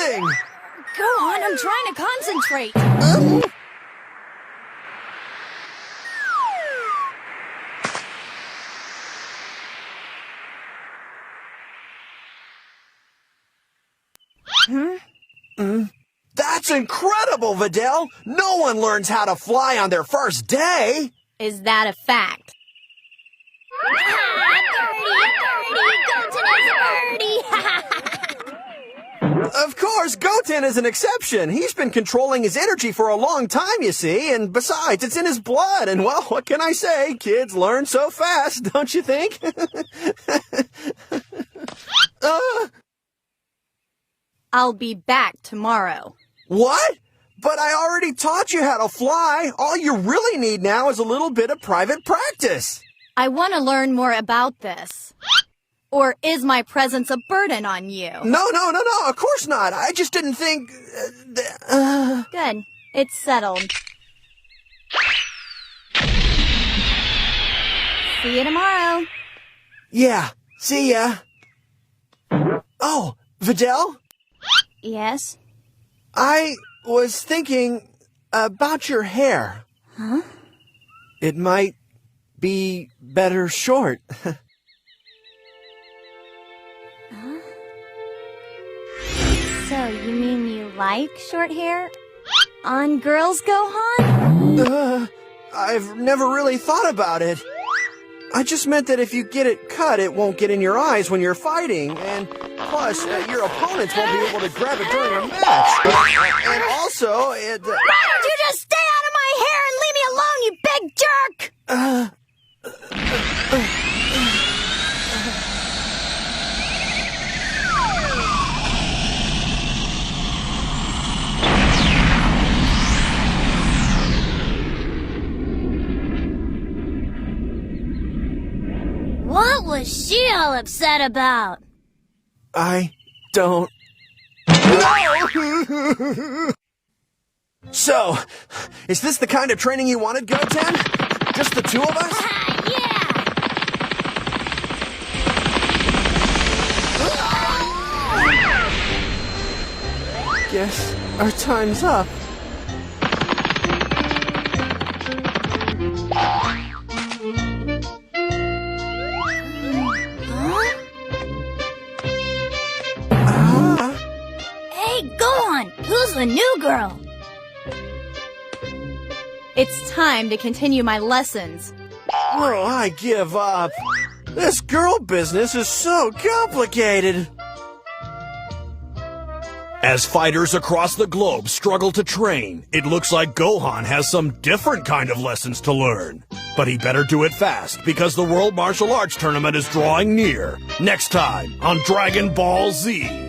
happening? Go on, I'm trying to concentrate. That's incredible, Videl. No one learns how to fly on their first day. Is that a fact? Of course, Goten is an exception. He's been controlling his energy for a long time, you see, and besides, it's in his blood, and well, what can I say? Kids learn so fast, don't you think? I'll be back tomorrow. What? But I already taught you how to fly. All you really need now is a little bit of private practice. I want to learn more about this. Or is my presence a burden on you? No, of course not. I just didn't think... Good. It's settled. See you tomorrow. Yeah, see ya. Oh, Videl? Yes? I was thinking about your hair. Huh? It might be better short. So, you mean you like short hair? On girls, Gohan? I've never really thought about it. I just meant that if you get it cut, it won't get in your eyes when you're fighting, and plus, your opponents won't be able to grab it during a match. And also, it... Why don't you just stay out of my hair and leave me alone, you big jerk? What was she all upset about? I don't know. So, is this the kind of training you wanted, Goten? Just the two of us? Guess our time's up. Hey, go on! Who's the new girl? It's time to continue my lessons. Oh, I give up. This girl business is so complicated. As fighters across the globe struggle to train, it looks like Gohan has some different kind of lessons to learn. But he better do it fast, because the World Martial Arts Tournament is drawing near. Next time on Dragon Ball Z.